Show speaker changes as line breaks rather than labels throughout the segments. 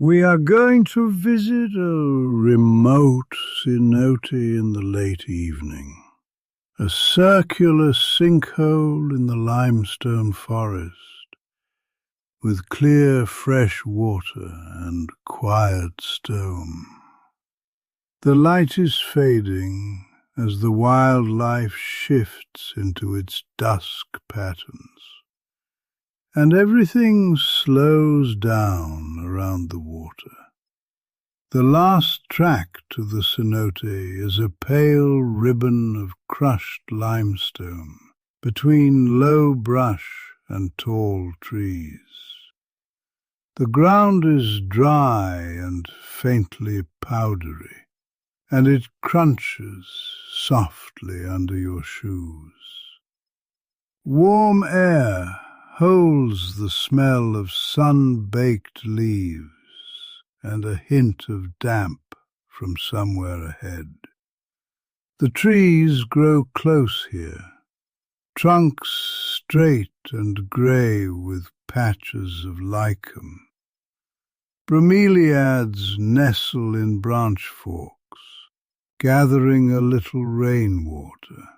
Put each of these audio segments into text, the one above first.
We are going to visit a remote cenote in the late evening, a circular sinkhole in the limestone forest, with clear fresh water and quiet stone. The light is fading as the wildlife shifts into its dusk patterns, and everything slows down around the water. The last track to the cenote is a pale ribbon of crushed limestone between low brush and tall trees. The ground is dry and faintly powdery, and it crunches softly under your shoes. Warm air holds the smell of sun-baked leaves and a hint of damp from somewhere ahead. The trees grow close here, trunks straight and grey with patches of lichen. Bromeliads nestle in branch forks, gathering a little rainwater.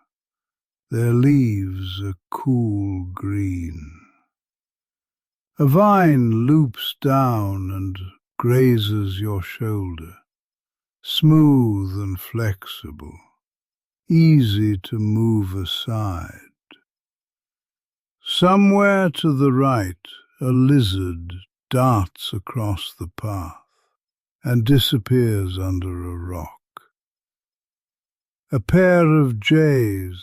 Their leaves are cool green. A vine loops down and grazes your shoulder, smooth and flexible, easy to move aside. Somewhere to the right, a lizard darts across the path and disappears under a rock. A pair of jays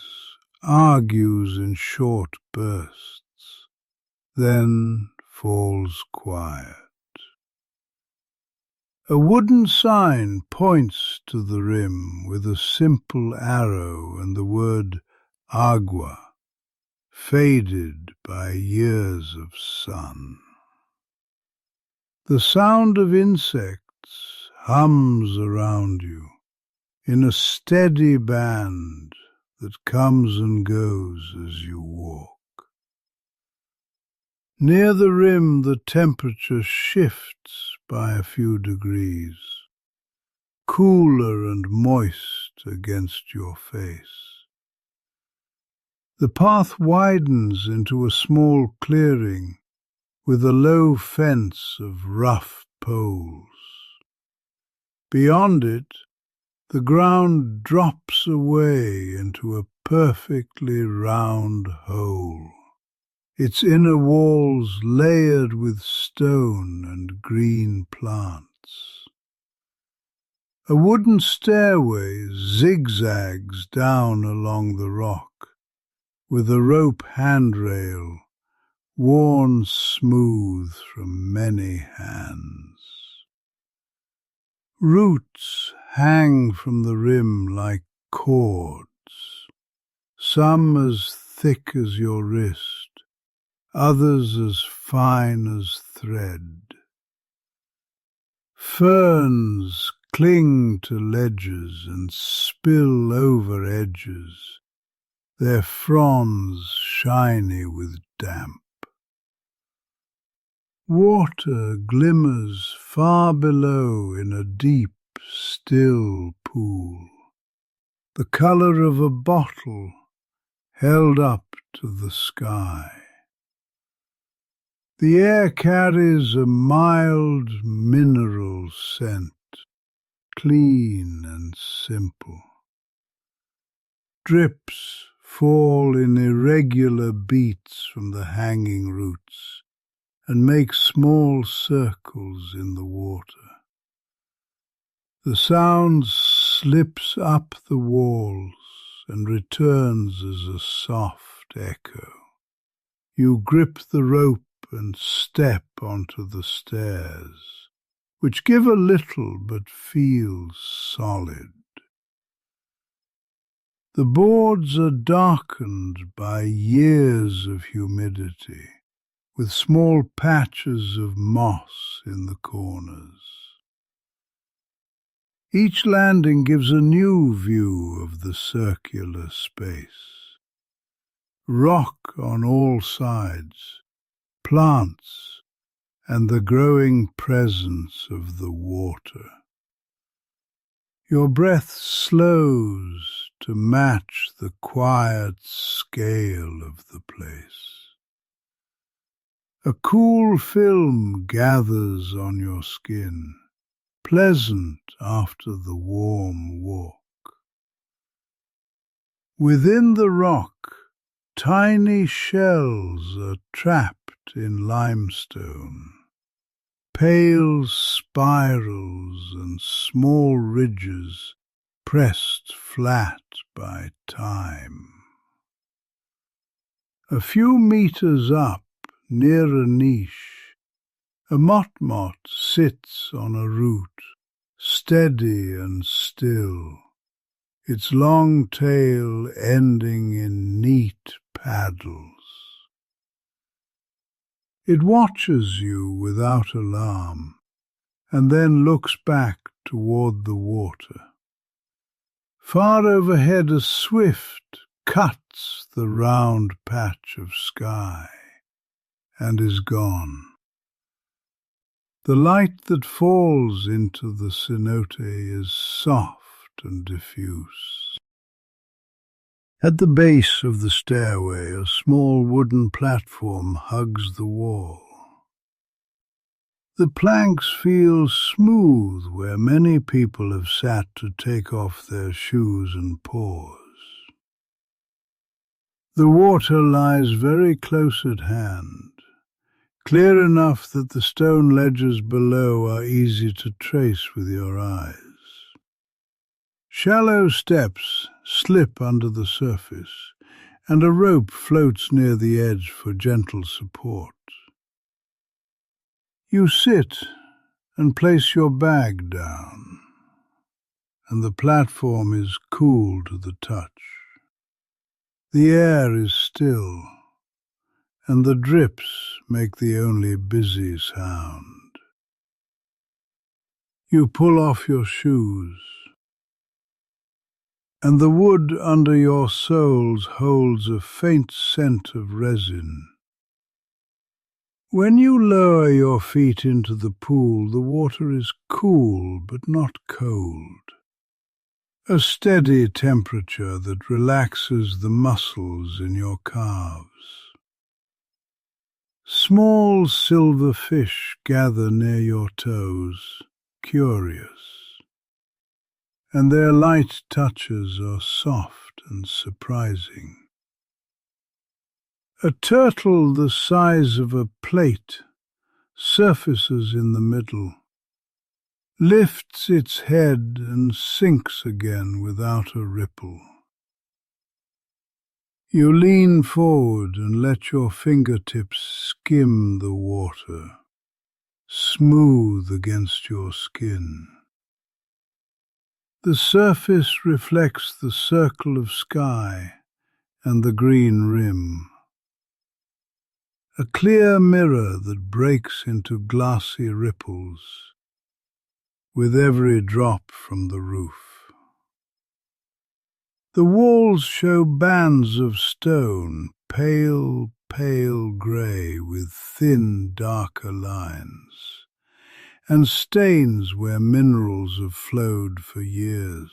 argues in short bursts, then falls quiet. A wooden sign points to the rim with a simple arrow and the word agua, faded by years of sun. The sound of insects hums around you in a steady band that comes and goes as you walk. Near the rim the temperature shifts by a few degrees, cooler and moist against your face. The path widens into a small clearing with a low fence of rough poles. Beyond it, the ground drops away into a perfectly round hole, its inner walls layered with stone and green plants. A wooden stairway zigzags down along the rock, with a rope handrail worn smooth from many hands. Roots hang from the rim like cords, some as thick as your wrist, others as fine as thread. Ferns cling to ledges and spill over edges, their fronds shiny with damp. Water glimmers far below in a deep, still pool, the colour of a bottle held up to the sky. The air carries a mild mineral scent, clean and simple. Drips fall in irregular beats from the hanging roots and make small circles in the water. The sound slips up the walls and returns as a soft echo. You grip the rope and step onto the stairs, which give a little but feel solid. The boards are darkened by years of humidity, with small patches of moss in the corners. Each landing gives a new view of the circular space. Rock on all sides, plants, and the growing presence of the water. Your breath slows to match the quiet scale of the place. A cool film gathers on your skin, pleasant after the warm walk. Within the rock, tiny shells are trapped in limestone, pale spirals and small ridges pressed flat by time. A few meters up, near a niche, a motmot sits on a root, steady and still, its long tail ending in neat paddles. It watches you without alarm, and then looks back toward the water. Far overhead a swift cuts the round patch of sky and is gone. The light that falls into the cenote is soft and diffuse. At the base of the stairway, a small wooden platform hugs the wall. The planks feel smooth where many people have sat to take off their shoes and paws. The water lies very close at hand, clear enough that the stone ledges below are easy to trace with your eyes. Shallow steps slip under the surface, and a rope floats near the edge for gentle support. You sit and place your bag down, and the platform is cool to the touch. The air is still, and the drips make the only busy sound. You pull off your shoes, and the wood under your soles holds a faint scent of resin. When you lower your feet into the pool, the water is cool but not cold, a steady temperature that relaxes the muscles in your calves. Small silver fish gather near your toes, curious, and their light touches are soft and surprising. A turtle the size of a plate surfaces in the middle, lifts its head and sinks again without a ripple. You lean forward and let your fingertips skim the water, smooth against your skin. The surface reflects the circle of sky and the green rim, a clear mirror that breaks into glassy ripples with every drop from the roof. The walls show bands of stone, pale grey with thin, darker lines, and stains where minerals have flowed for years.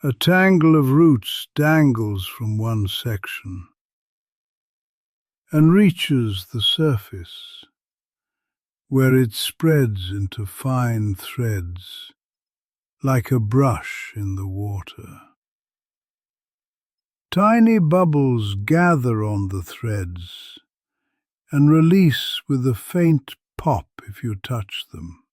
A tangle of roots dangles from one section and reaches the surface, where it spreads into fine threads, like a brush in the water. Tiny bubbles gather on the threads and release with a faint pop if you touch them.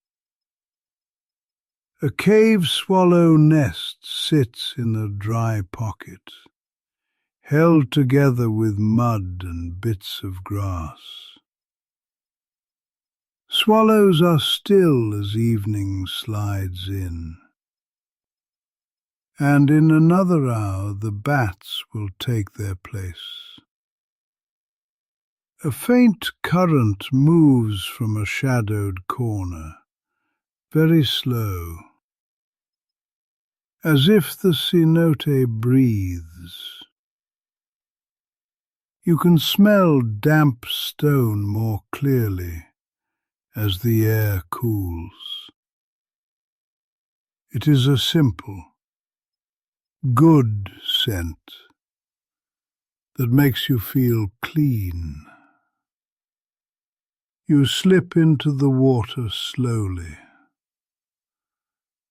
A cave swallow nest sits in a dry pocket, held together with mud and bits of grass. Swallows are still as evening slides in, and in another hour the bats will take their place. A faint current moves from a shadowed corner, very slow, as if the cenote breathes. You can smell damp stone more clearly as the air cools. It is a simple, good scent that makes you feel clean. You slip into the water slowly,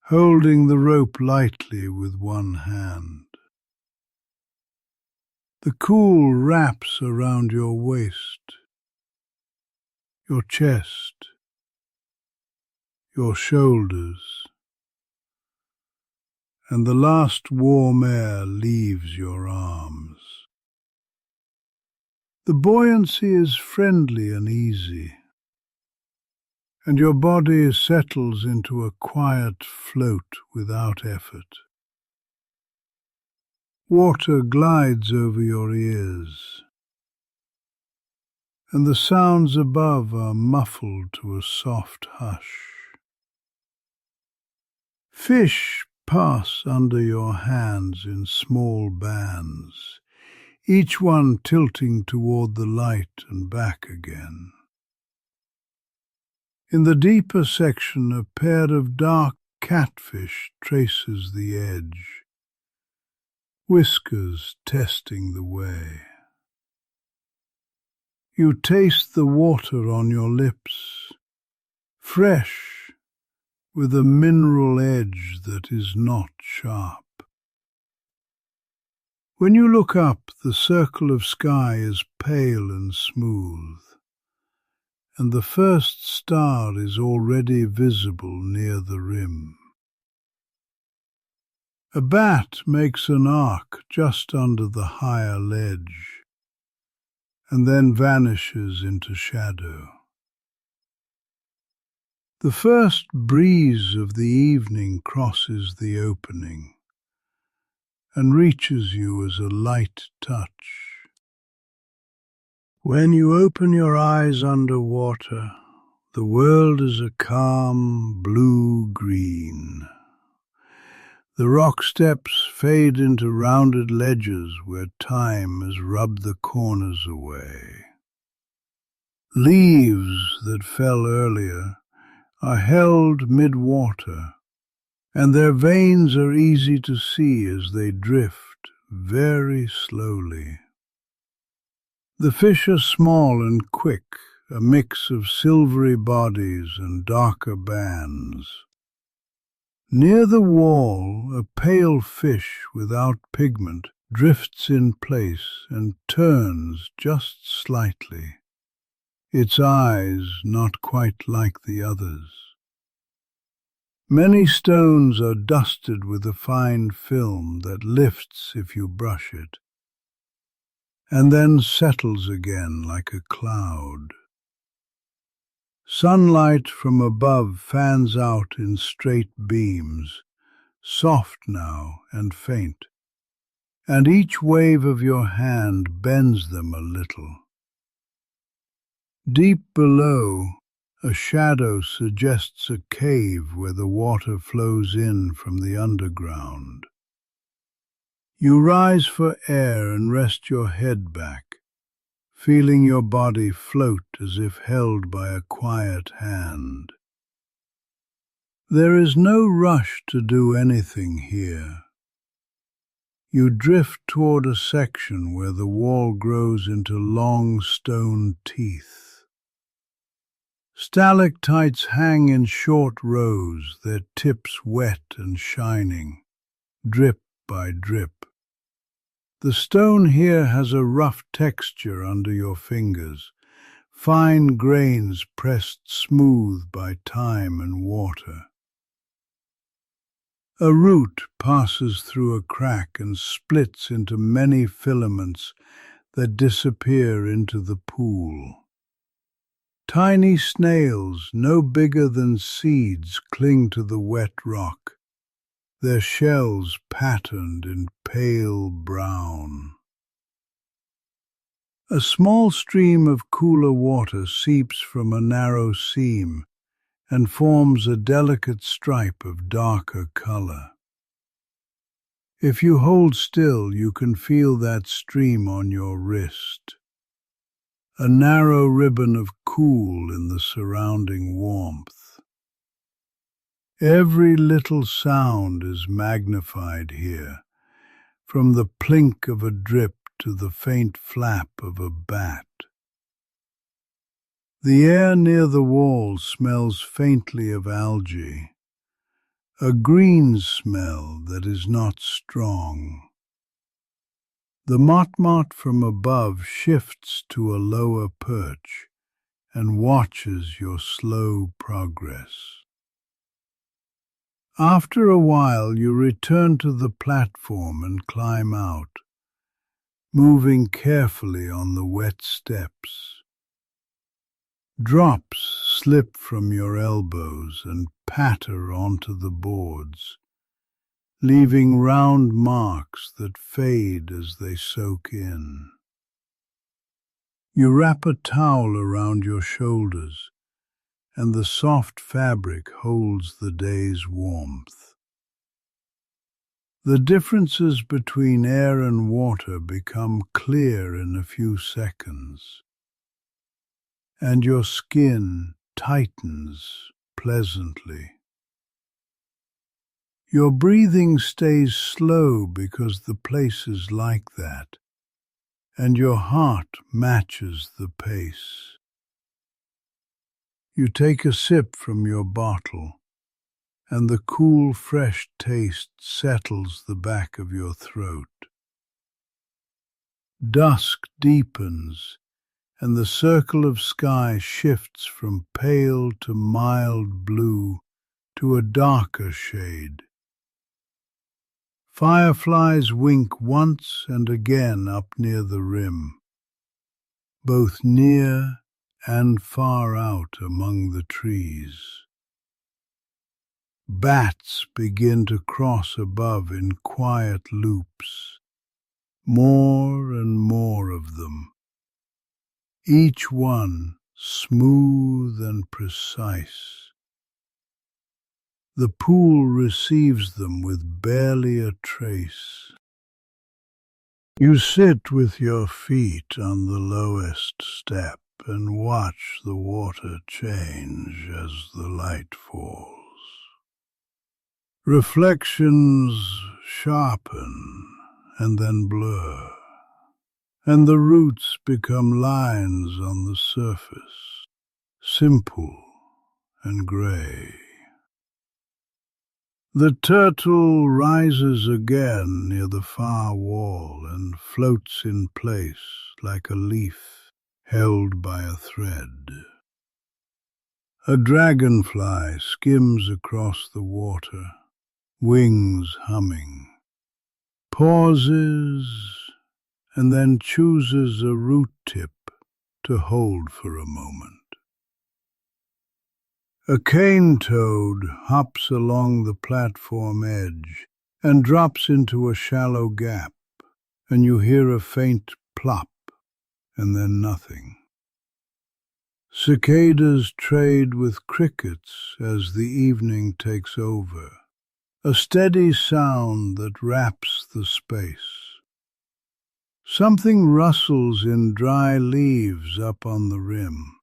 holding the rope lightly with one hand. The cool wraps around your waist, your chest, your shoulders, and the last warm air leaves your arms. The buoyancy is friendly and easy, and your body settles into a quiet float without effort. Water glides over your ears, and the sounds above are muffled to a soft hush. Fish pass under your hands in small bands, each one tilting toward the light and back again. In the deeper section, a pair of dark catfish traces the edge, whiskers testing the way. You taste the water on your lips, fresh, with a mineral edge that is not sharp. When you look up, the circle of sky is pale and smooth, and the first star is already visible near the rim. A bat makes an arc just under the higher ledge, and then vanishes into shadow. The first breeze of the evening crosses the opening and reaches you as a light touch. When you open your eyes underwater, the world is a calm blue-green. The rock steps fade into rounded ledges where time has rubbed the corners away. Leaves that fell earlier are held mid-water, and their veins are easy to see as they drift very slowly. The fish are small and quick, a mix of silvery bodies and darker bands. Near the wall, a pale fish without pigment drifts in place and turns just slightly, its eyes not quite like the others. Many stones are dusted with a fine film that lifts if you brush it, and then settles again like a cloud. Sunlight from above fans out in straight beams, soft now and faint, and each wave of your hand bends them a little. Deep below, a shadow suggests a cave where the water flows in from the underground. You rise for air and rest your head back, feeling your body float as if held by a quiet hand. There is no rush to do anything here. You drift toward a section where the wall grows into long stone teeth. Stalactites hang in short rows, their tips wet and shining, drip by drip. The stone here has a rough texture under your fingers, fine grains pressed smooth by time and water. A root passes through a crack and splits into many filaments that disappear into the pool. Tiny snails, no bigger than seeds, cling to the wet rock, their shells patterned in pale brown. A small stream of cooler water seeps from a narrow seam and forms a delicate stripe of darker color. If you hold still, you can feel that stream on your wrist. a narrow ribbon of cool in the surrounding warmth. Every little sound is magnified here, from the plink of a drip to the faint flap of a bat. The air near the wall smells faintly of algae, a green smell that is not strong. The motmot from above shifts to a lower perch and watches your slow progress. After a while you return to the platform and climb out, moving carefully on the wet steps. Drops slip from your elbows and patter onto the boards, leaving round marks that fade as they soak in. You wrap a towel around your shoulders, and the soft fabric holds the day's warmth. The differences between air and water become clear in a few seconds, and your skin tightens pleasantly. Your breathing stays slow because the place is like that, and your heart matches the pace. You take a sip from your bottle, and the cool, fresh taste settles the back of your throat. Dusk deepens, and the circle of sky shifts from pale to mild blue to a darker shade. Fireflies wink once and again up near the rim, both near and far out among the trees. Bats begin to cross above in quiet loops, more and more of them, each one smooth and precise. The pool receives them with barely a trace. You sit with your feet on the lowest step and watch the water change as the light falls. Reflections sharpen and then blur, and the roots become lines on the surface, simple and grey. The turtle rises again near the far wall and floats in place like a leaf held by a thread. A dragonfly skims across the water, wings humming, pauses, and then chooses a root tip to hold for a moment. A cane toad hops along the platform edge and drops into a shallow gap, and you hear a faint plop and then nothing. Cicadas trade with crickets as the evening takes over, a steady sound that wraps the space. Something rustles in dry leaves up on the rim,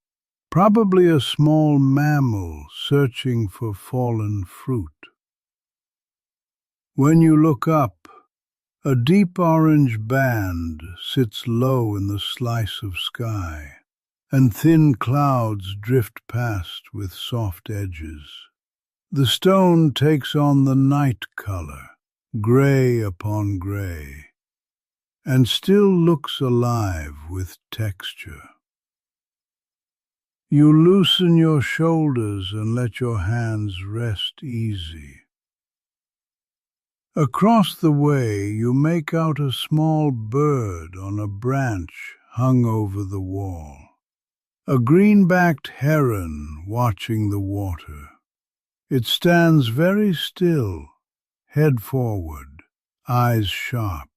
probably a small mammal searching for fallen fruit. When you look up, a deep orange band sits low in the slice of sky, and thin clouds drift past with soft edges. The stone takes on the night color, gray upon gray, and still looks alive with texture. You loosen your shoulders and let your hands rest easy. Across the way you make out a small bird on a branch hung over the wall. A green-backed heron watching the water. It stands very still, head forward, eyes sharp,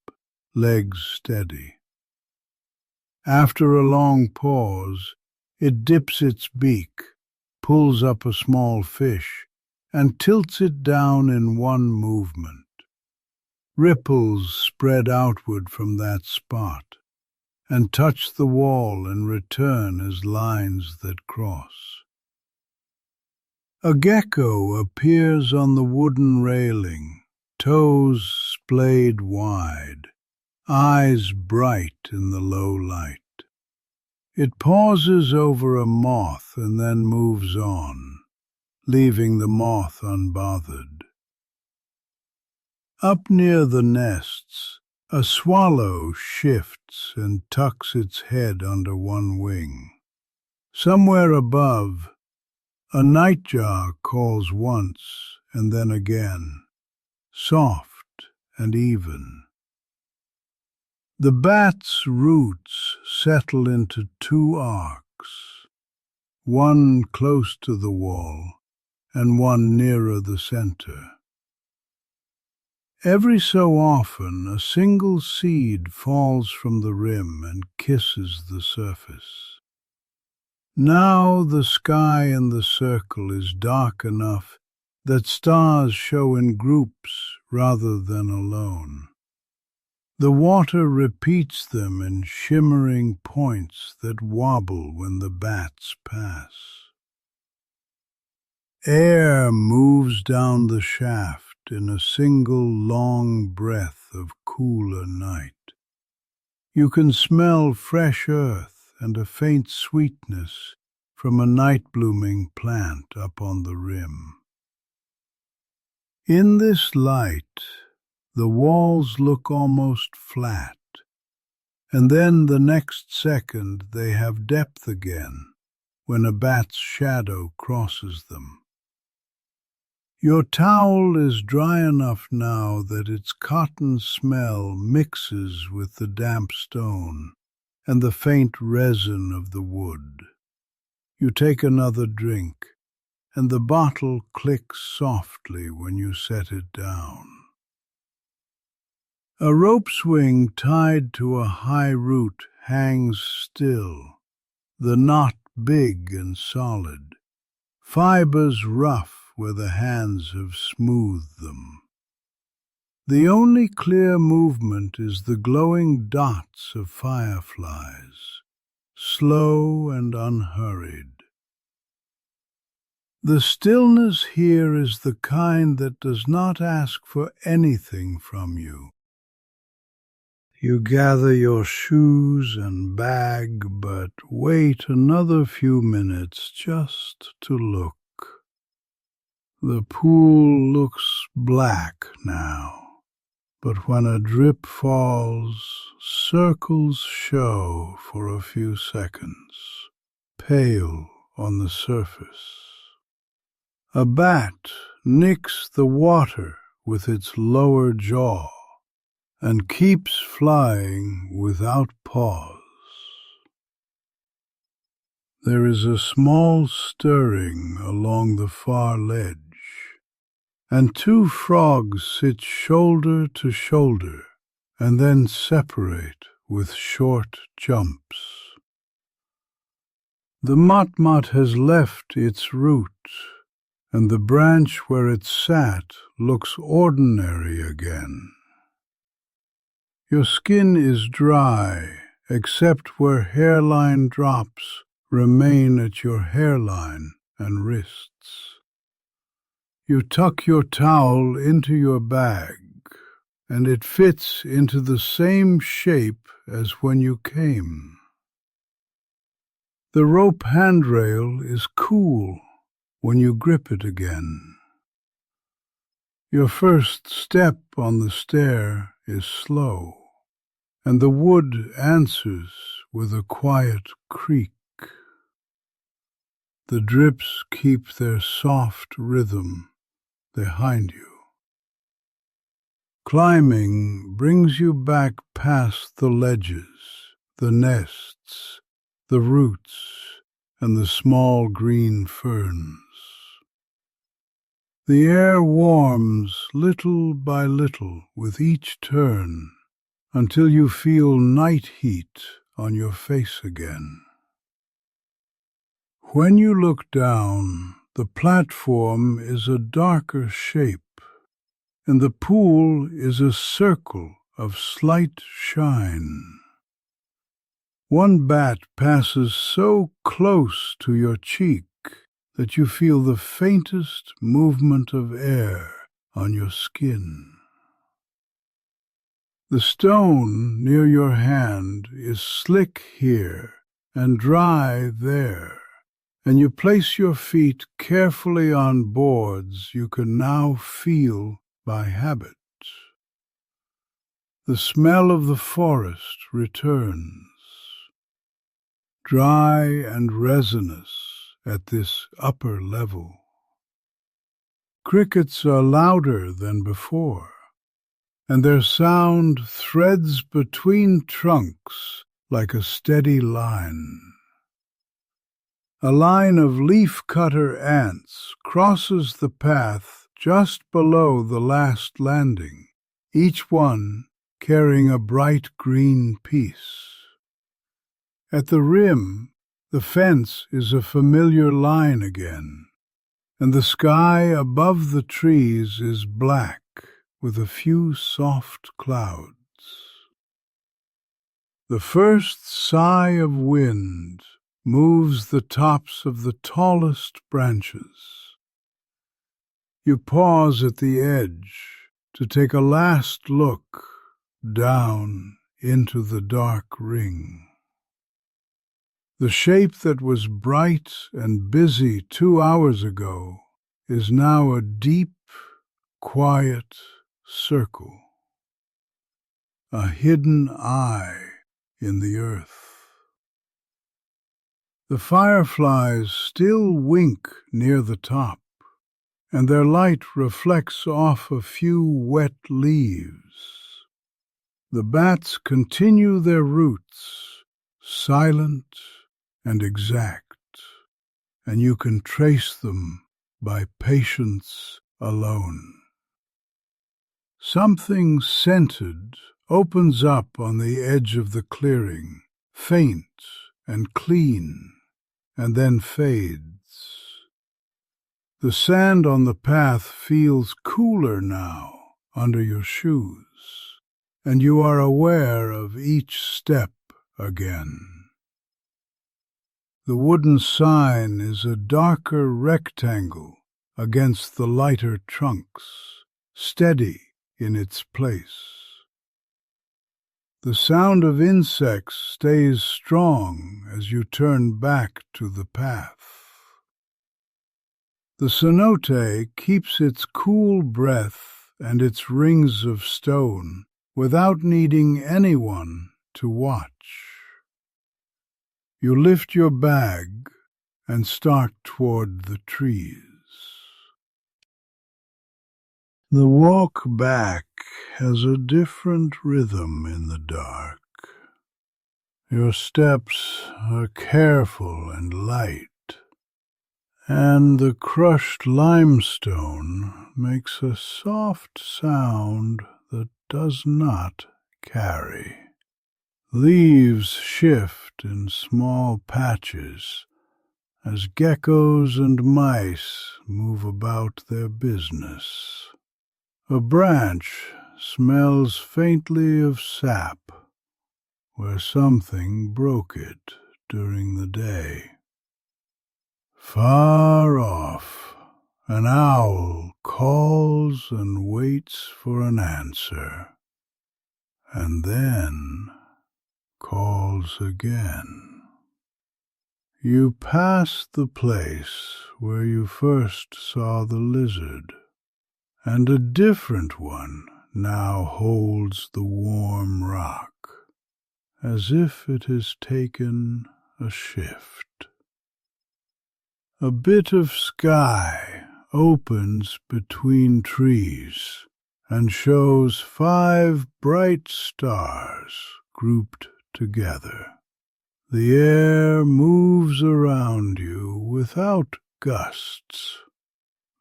legs steady. After a long pause, it dips its beak, pulls up a small fish, and tilts it down in one movement. Ripples spread outward from that spot, and touch the wall and return as lines that cross. A gecko appears on the wooden railing, toes splayed wide, eyes bright in the low light. It pauses over a moth and then moves on, leaving the moth unbothered. Up near the nests, a swallow shifts and tucks its head under one wing. Somewhere above, a nightjar calls once and then again, soft and even. The bat's roots settle into two arcs, one close to the wall and one nearer the center. Every so often a single seed falls from the rim and kisses the surface. Now the sky in the circle is dark enough that stars show in groups rather than alone. The water repeats them in shimmering points that wobble when the bats pass. Air moves down the shaft in a single long breath of cooler night. You can smell fresh earth and a faint sweetness from a night-blooming plant up on the rim. In this light, the walls look almost flat, and then the next second they have depth again when a bat's shadow crosses them. Your towel is dry enough now that its cotton smell mixes with the damp stone and the faint resin of the wood. You take another drink, and the bottle clicks softly when you set it down. A rope swing tied to a high root hangs still, the knot big and solid, fibers rough where the hands have smoothed them. The only clear movement is the glowing dots of fireflies, slow and unhurried. The stillness here is the kind that does not ask for anything from you. You gather your shoes and bag, but wait another few minutes just to look. The pool looks black now, but when a drip falls, circles show for a few seconds, pale on the surface. A bat nicks the water with its lower jaw and keeps flying without pause. There is a small stirring along the far ledge, and two frogs sit shoulder to shoulder and then separate with short jumps. The motmot has left its root, and the branch where it sat looks ordinary again. Your skin is dry, except where hairline drops remain at your hairline and wrists. You tuck your towel into your bag, and it fits into the same shape as when you came. The rope handrail is cool when you grip it again. Your first step on the stair is slow, and the wood answers with a quiet creak. The drips keep their soft rhythm behind you. Climbing brings you back past the ledges, the nests, the roots, and the small green ferns. The air warms little by little with each turn until you feel night heat on your face again. When you look down, the platform is a darker shape, and the pool is a circle of slight shine. One bat passes so close to your cheek that you feel the faintest movement of air on your skin. The stone near your hand is slick here and dry there, and you place your feet carefully on boards you can now feel by habit. The smell of the forest returns, dry and resinous at this upper level. Crickets are louder than before, and their sound threads between trunks like a steady line. A line of leaf-cutter ants crosses the path just below the last landing, each one carrying a bright green piece. At the rim, the fence is a familiar line again, and the sky above the trees is black with a few soft clouds. The first sigh of wind moves the tops of the tallest branches. You pause at the edge to take a last look down into the dark ring. The shape that was bright and busy 2 hours ago is now a deep, quiet circle, a hidden eye in the earth. The fireflies still wink near the top, and their light reflects off a few wet leaves. The bats continue their routes, silent and exact, and you can trace them by patience alone. Something scented opens up on the edge of the clearing, faint and clean, and then fades. The sand on the path feels cooler now under your shoes, and you are aware of each step again. The wooden sign is a darker rectangle against the lighter trunks, steady in its place. The sound of insects stays strong as you turn back to the path. The cenote keeps its cool breath and its rings of stone without needing anyone to watch. You lift your bag and start toward the trees. The walk back has a different rhythm in the dark. Your steps are careful and light, and the crushed limestone makes a soft sound that does not carry. Leaves shift in small patches as geckos and mice move about their business. A branch smells faintly of sap where something broke it during the day. Far off, an owl calls and waits for an answer, and then calls again. You pass the place where you first saw the lizard, and a different one now holds the warm rock, as if it has taken a shift. A bit of sky opens between trees and shows 5 bright stars grouped together. The air moves around you without gusts,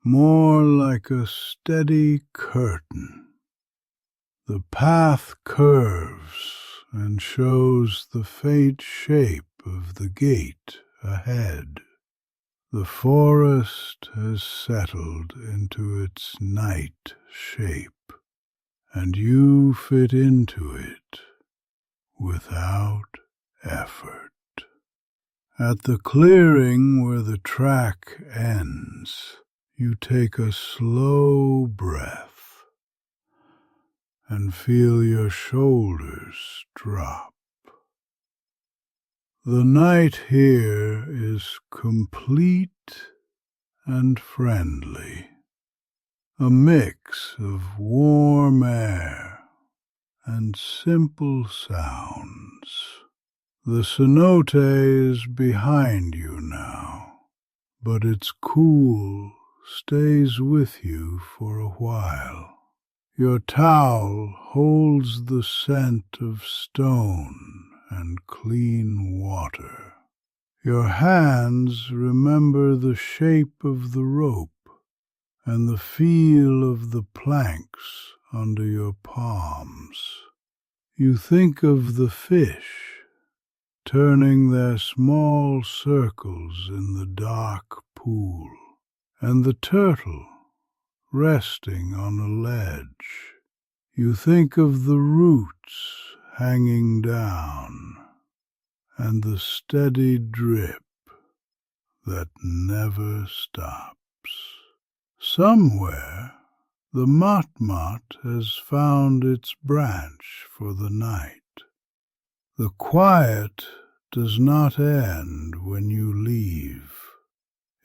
more like a steady curtain. The path curves and shows the faint shape of the gate ahead. The forest has settled into its night shape, and you fit into it without effort. At the clearing where the track ends, you take a slow breath and feel your shoulders drop. The night here is complete and friendly, a mix of warm air and simple sounds. The cenote is behind you now, but its cool stays with you for a while. Your towel holds the scent of stone and clean water. Your hands remember the shape of the rope and the feel of the planks under your palms. You think of the fish turning their small circles in the dark pool, and the turtle resting on a ledge. You think of the roots hanging down, and the steady drip that never stops. Somewhere the motmot has found its branch for the night. The quiet does not end when you leave.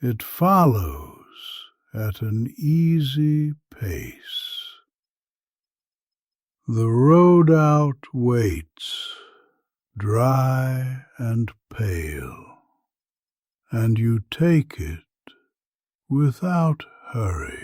It follows at an easy pace. The road out waits, dry and pale, and you take it without hurry.